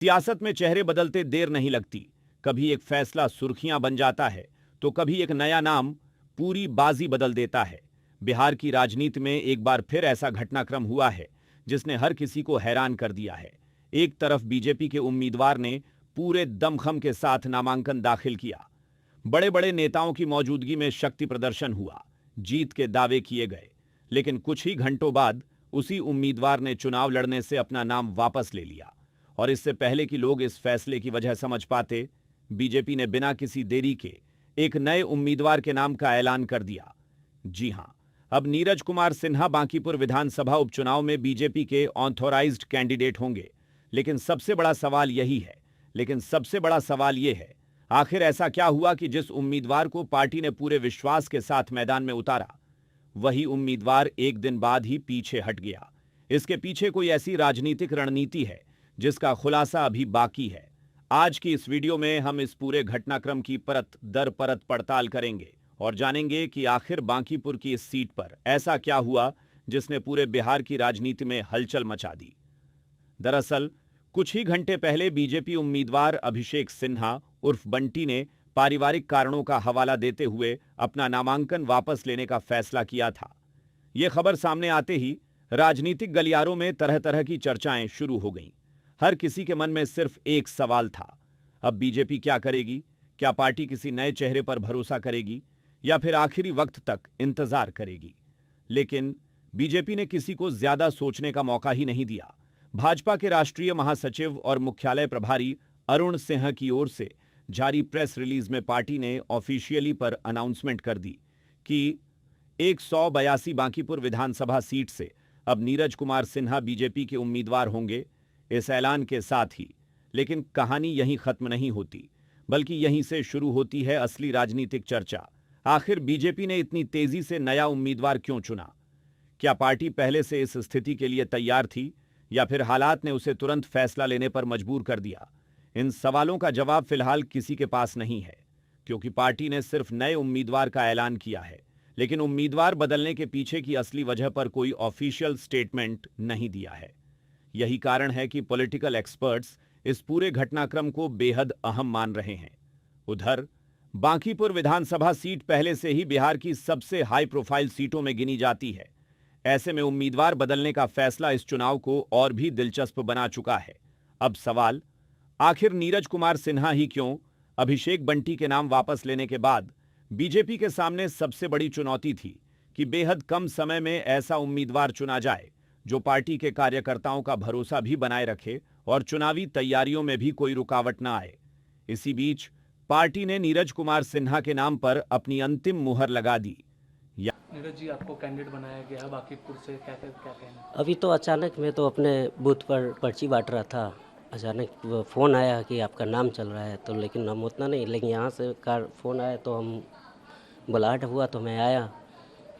सियासत में चेहरे बदलते देर नहीं लगती। कभी एक फैसला सुर्खियां बन जाता है तो कभी एक नया नाम पूरी बाजी बदल देता है। बिहार की राजनीति में एक बार फिर ऐसा घटनाक्रम हुआ है जिसने हर किसी को हैरान कर दिया है। एक तरफ बीजेपी के उम्मीदवार ने पूरे दमखम के साथ नामांकन दाखिल किया। बड़े बड़े नेताओं की मौजूदगी में शक्ति प्रदर्शन हुआ, जीत के दावे किए गए। लेकिन कुछ ही घंटों बाद उसी उम्मीदवार ने चुनाव लड़ने से अपना नाम वापस ले लिया। और इससे पहले कि लोग इस फैसले की वजह समझ पाते, बीजेपी ने बिना किसी देरी के एक नए उम्मीदवार के नाम का ऐलान कर दिया। जी हां, अब नीरज कुमार सिन्हा बांकीपुर विधानसभा उपचुनाव में बीजेपी के ऑथोराइज्ड कैंडिडेट होंगे। लेकिन सबसे बड़ा सवाल यह है, आखिर ऐसा क्या हुआ कि जिस उम्मीदवार को पार्टी ने पूरे विश्वास के साथ मैदान में उतारा, वही उम्मीदवार एक दिन बाद ही पीछे हट गया। इसके पीछे कोई ऐसी राजनीतिक रणनीति है जिसका खुलासा अभी बाकी है। आज की इस वीडियो में हम इस पूरे घटनाक्रम की परत दर परत पड़ताल करेंगे और जानेंगे कि आखिर बांकीपुर की इस सीट पर ऐसा क्या हुआ जिसने पूरे बिहार की राजनीति में हलचल मचा दी। दरअसल कुछ ही घंटे पहले बीजेपी उम्मीदवार अभिषेक सिन्हा उर्फ बंटी ने पारिवारिक कारणों का हवाला देते हुए अपना नामांकन वापस लेने का फैसला किया था। यह खबर सामने आते ही राजनीतिक गलियारों में तरह तरह की चर्चाएं शुरू हो गईं। हर किसी के मन में सिर्फ एक सवाल था, अब बीजेपी क्या करेगी? क्या पार्टी किसी नए चेहरे पर भरोसा करेगी या फिर आखिरी वक्त तक इंतजार करेगी? लेकिन बीजेपी ने किसी को ज्यादा सोचने का मौका ही नहीं दिया। भाजपा के राष्ट्रीय महासचिव और मुख्यालय प्रभारी अरुण सिंह की ओर से जारी प्रेस रिलीज में पार्टी ने ऑफिशियली पर अनाउंसमेंट कर दी कि 182 बांकीपुर विधानसभा सीट से अब नीरज कुमार सिन्हा बीजेपी के उम्मीदवार होंगे। इस ऐलान के साथ ही लेकिन कहानी यहीं खत्म नहीं होती, बल्कि यहीं से शुरू होती है असली राजनीतिक चर्चा। आखिर बीजेपी ने इतनी तेजी से नया उम्मीदवार क्यों चुना? क्या पार्टी पहले से इस स्थिति के लिए तैयार थी या फिर हालात ने उसे तुरंत फैसला लेने पर मजबूर कर दिया? इन सवालों का जवाब फिलहाल किसी के पास नहीं है, क्योंकि पार्टी ने सिर्फ नए उम्मीदवार का ऐलान किया है, लेकिन उम्मीदवार बदलने के पीछे की असली वजह पर कोई ऑफिशियल स्टेटमेंट नहीं दिया है। यही कारण है कि पॉलिटिकल एक्सपर्ट्स इस पूरे घटनाक्रम को बेहद अहम मान रहे हैं। उधर बांकीपुर विधानसभा सीट पहले से ही बिहार की सबसे हाई प्रोफाइल सीटों में गिनी जाती है। ऐसे में उम्मीदवार बदलने का फैसला इस चुनाव को और भी दिलचस्प बना चुका है। अब सवाल, आखिर नीरज कुमार सिन्हा ही क्यों? अभिषेक बंटी के नाम वापस लेने के बाद बीजेपी के सामने सबसे बड़ी चुनौती थी कि बेहद कम समय में ऐसा उम्मीदवार चुना जाए जो पार्टी के कार्यकर्ताओं का भरोसा भी बनाए रखे और चुनावी तैयारियों में भी कोई रुकावट न आए। इसी बीच पार्टी ने नीरज कुमार सिन्हा के नाम पर अपनी अंतिम मुहर लगा दी। नीरज जी, आपको कैंडिडेट बनाया गया है बांकीपुर से, क्या कहना? अभी तो अचानक मैं तो अपने बूथ पर पर्ची बांट रहा था, अचानक फ़ोन आया कि आपका नाम चल रहा है, तो लेकिन हम उतना नहीं, लेकिन यहाँ से फ़ोन आया तो हम बुलाहट हुआ तो मैं आया।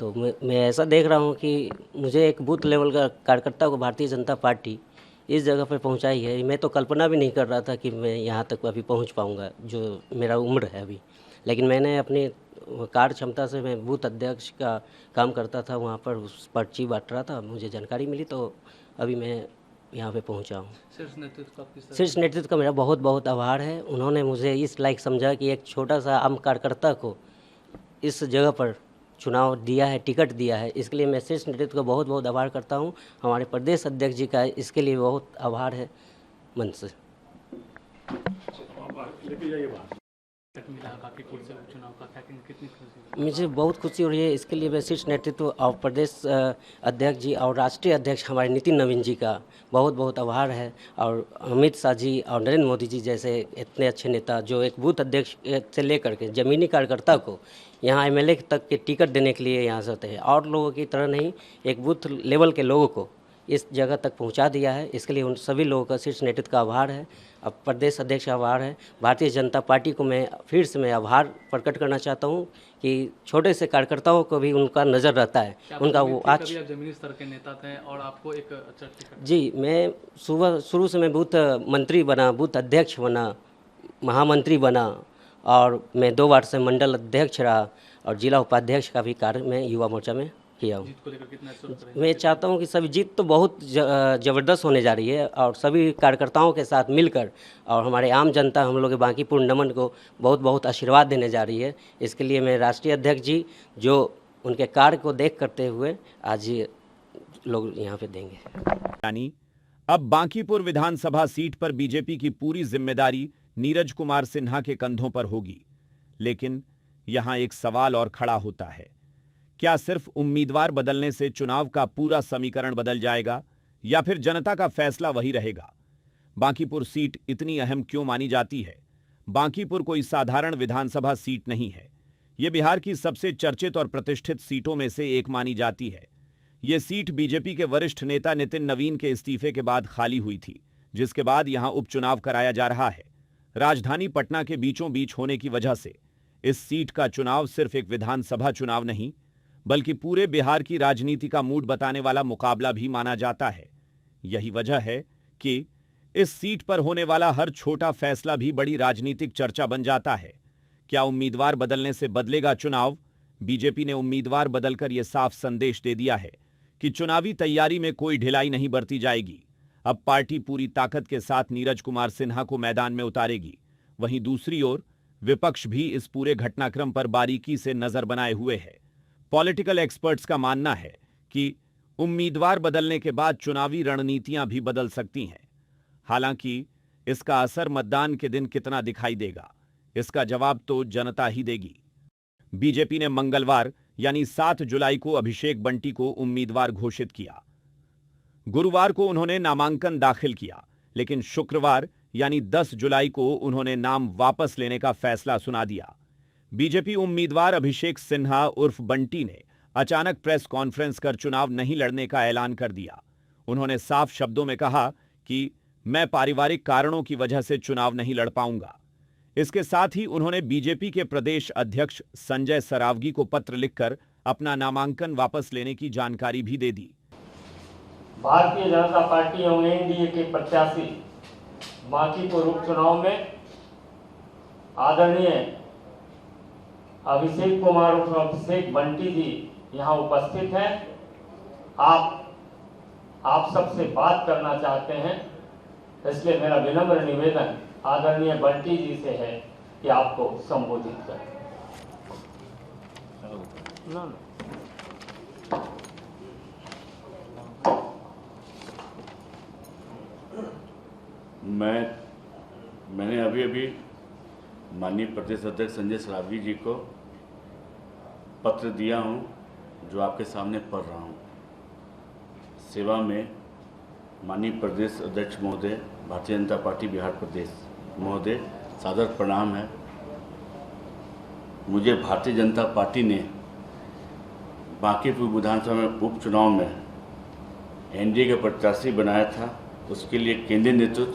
तो मैं ऐसा देख रहा हूँ कि मुझे एक बूथ लेवल का कार्यकर्ता को भारतीय जनता पार्टी इस जगह पर पहुँचाई है। मैं तो कल्पना भी नहीं कर रहा था कि मैं यहाँ तक अभी पहुँच पाऊँगा, जो मेरा उम्र है अभी। लेकिन मैंने अपनी कार्य क्षमता से मैं बूथ अध्यक्ष का काम करता था, वहाँ पर उस पर्ची बांट रहा था, मुझे जानकारी मिली तो अभी मैं यहाँ पे पहुँचा हूँ। शीर्ष नेतृत्व का मेरा बहुत बहुत आभार है। उन्होंने मुझे इस लायक समझा कि एक छोटा सा आम कार्यकर्ता को इस जगह पर चुनाव दिया है, टिकट दिया है। इसके लिए मैं शीर्ष नेतृत्व का बहुत बहुत आभार करता हूँ। हमारे प्रदेश अध्यक्ष जी का इसके लिए बहुत आभार है मन से। मुझे बहुत खुशी हो रही है, इसके लिए मैं शीर्ष नेतृत्व और प्रदेश अध्यक्ष जी और राष्ट्रीय अध्यक्ष हमारे नितिन नवीन जी का बहुत बहुत आभार है। और अमित शाह जी और नरेंद्र मोदी जी जैसे इतने अच्छे नेता जो एक बूथ अध्यक्ष से लेकर के ज़मीनी कार्यकर्ता को यहाँ एमएलए तक के टिकट देने के लिए यहाँ से होते हैं, और लोगों की तरह नहीं, एक बूथ लेवल के लोगों को इस जगह तक पहुंचा दिया है। इसके लिए उन सभी लोगों का शीर्ष नेतृत्व का आभार है। अब प्रदेश अध्यक्ष का आभार है। भारतीय जनता पार्टी को मैं फिर से मैं आभार प्रकट करना चाहता हूं कि छोटे से कार्यकर्ताओं को भी उनका नज़र रहता है, उनका वो आज जमीनी स्तर के नेता थे और आपको एक जी, मैं शुरू से मैं बूथ मंत्री बना, बूथ अध्यक्ष बना, महामंत्री बना, और मैं 2 बार से मंडल अध्यक्ष रहा और जिला उपाध्यक्ष का भी कार्य मैं युवा मोर्चा में किया हूँ। जीत को लेकर कितना श्योर करेंगे? मैं चाहता हूँ कि सभी जीत तो बहुत ज़बरदस्त होने जा रही है और सभी कार्यकर्ताओं के साथ मिलकर और हमारे आम जनता हम लोग के बांकीपुर नमन को बहुत बहुत आशीर्वाद देने जा रही है। इसके लिए मैं राष्ट्रीय अध्यक्ष जी जो उनके कार्य को देख करते हुए आज ये लोग यहाँ पे देंगे। यानी अब बांकीपुर विधानसभा सीट पर बीजेपी की पूरी जिम्मेदारी नीरज कुमार सिन्हा के कंधों पर होगी। लेकिन यहां एक सवाल और खड़ा होता है, क्या सिर्फ उम्मीदवार बदलने से चुनाव का पूरा समीकरण बदल जाएगा या फिर जनता का फैसला वही रहेगा? बांकीपुर सीट इतनी अहम क्यों मानी जाती है? बांकीपुर कोई साधारण विधानसभा सीट नहीं है। यह बिहार की सबसे चर्चित और प्रतिष्ठित सीटों में से एक मानी जाती है। यह सीट बीजेपी के वरिष्ठ नेता नितिन नवीन के इस्तीफे के बाद खाली हुई थी, जिसके बाद यहां उपचुनाव कराया जा रहा है। राजधानी पटना के बीचों बीच होने की वजह से इस सीट का चुनाव सिर्फ एक विधानसभा चुनाव नहीं, बल्कि पूरे बिहार की राजनीति का मूड बताने वाला मुकाबला भी माना जाता है। यही वजह है कि इस सीट पर होने वाला हर छोटा फैसला भी बड़ी राजनीतिक चर्चा बन जाता है। क्या उम्मीदवार बदलने से बदलेगा चुनाव? बीजेपी ने उम्मीदवार बदलकर यह साफ संदेश दे दिया है कि चुनावी तैयारी में कोई ढिलाई नहीं बरती जाएगी। अब पार्टी पूरी ताकत के साथ नीरज कुमार सिन्हा को मैदान में उतारेगी। वहीं दूसरी ओर विपक्ष भी इस पूरे घटनाक्रम पर बारीकी से नजर बनाए हुए है। पॉलिटिकल एक्सपर्ट्स का मानना है कि उम्मीदवार बदलने के बाद चुनावी रणनीतियां भी बदल सकती हैं। हालांकि इसका असर मतदान के दिन कितना दिखाई देगा, इसका जवाब तो जनता ही देगी। बीजेपी ने मंगलवार यानी 7 जुलाई को अभिषेक बंटी को उम्मीदवार घोषित किया। गुरुवार को उन्होंने नामांकन दाखिल किया, लेकिन शुक्रवार यानी 10 जुलाई को उन्होंने नाम वापस लेने का फैसला सुना दिया। बीजेपी उम्मीदवार अभिषेक सिन्हा उर्फ बंटी ने अचानक प्रेस कॉन्फ्रेंस कर चुनाव नहीं लड़ने का ऐलान कर दिया। उन्होंने साफ शब्दों में कहा कि मैं पारिवारिक कारणों की वजह से चुनाव नहीं लड़ पाऊंगा। इसके साथ ही उन्होंने बीजेपी के प्रदेश अध्यक्ष संजय सरावगी को पत्र लिखकर अपना नामांकन वापस लेने की जानकारी भी दे दी। भारतीय जनता पार्टी एवं एनडीए के प्रत्याशी बांकीपुर उपचुनाव में आदरणीय अभिषेक कुमार उर्फ अभिषेक बंटी जी यहाँ उपस्थित हैं। आप सबसे बात करना चाहते हैं, इसलिए मेरा विनम्र निवेदन आदरणीय बंटी जी से है कि आपको संबोधित करें। मैंने अभी माननीय प्रदेश अध्यक्ष संजय सरावगी जी को पत्र दिया हूं, जो आपके सामने पढ़ रहा हूं। सेवा में माननीय प्रदेश अध्यक्ष महोदय, भारतीय जनता पार्टी बिहार प्रदेश महोदय, सादर प्रणाम है। मुझे भारतीय जनता पार्टी ने बांकीपुर विधानसभा में उपचुनाव में एनडीए के प्रत्याशी बनाया था। उसके लिए केंद्रीय नेतृत्व,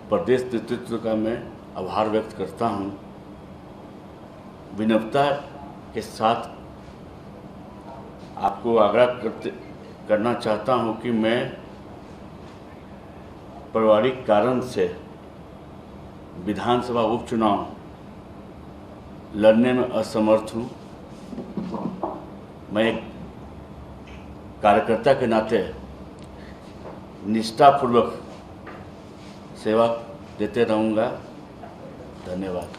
प्रदेश नेतृत्व का मैं आभार व्यक्त करता हूं। विनम्रता के साथ आपको आग्रह करना चाहता हूं कि मैं पारिवारिक कारण से विधानसभा उपचुनाव लड़ने में असमर्थ हूं। मैं एक कार्यकर्ता के नाते निष्ठापूर्वक सेवा देते रहूंगा। धन्यवाद।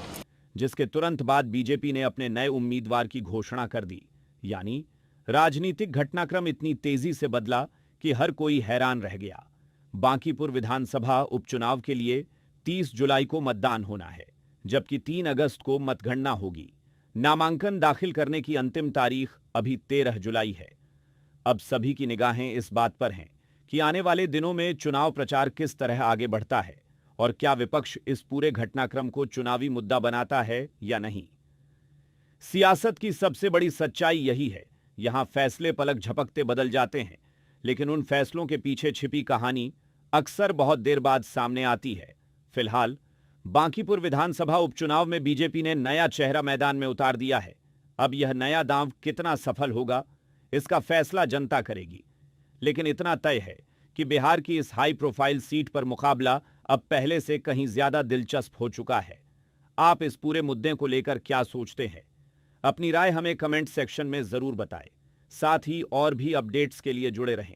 जिसके तुरंत बाद बीजेपी ने अपने नए उम्मीदवार की घोषणा कर दी। यानी राजनीतिक घटनाक्रम इतनी तेजी से बदला कि हर कोई हैरान रह गया। बांकीपुर विधानसभा उपचुनाव के लिए 30 जुलाई को मतदान होना है, जबकि 3 अगस्त को मतगणना होगी। नामांकन दाखिल करने की अंतिम तारीख अभी 13 जुलाई है। अब सभी की निगाहें इस बात पर हैं कि आने वाले दिनों में चुनाव प्रचार किस तरह आगे बढ़ता है और क्या विपक्ष इस पूरे घटनाक्रम को चुनावी मुद्दा बनाता है या नहीं। सियासत की सबसे बड़ी सच्चाई यही है, यहां फैसले पलक झपकते बदल जाते हैं, लेकिन उन फैसलों के पीछे छिपी कहानी अक्सर बहुत देर बाद सामने आती है। फिलहाल बांकीपुर विधानसभा उपचुनाव में बीजेपी ने नया चेहरा मैदान में उतार दिया है। अब यह नया दांव कितना सफल होगा, इसका फैसला जनता करेगी। लेकिन इतना तय है कि बिहार की इस हाई प्रोफाइल सीट पर मुकाबला अब पहले से कहीं ज्यादा दिलचस्प हो चुका है। आप इस पूरे मुद्दे को लेकर क्या सोचते हैं? अपनी राय हमें कमेंट सेक्शन में जरूर बताएं। साथ ही और भी अपडेट्स के लिए जुड़े रहें।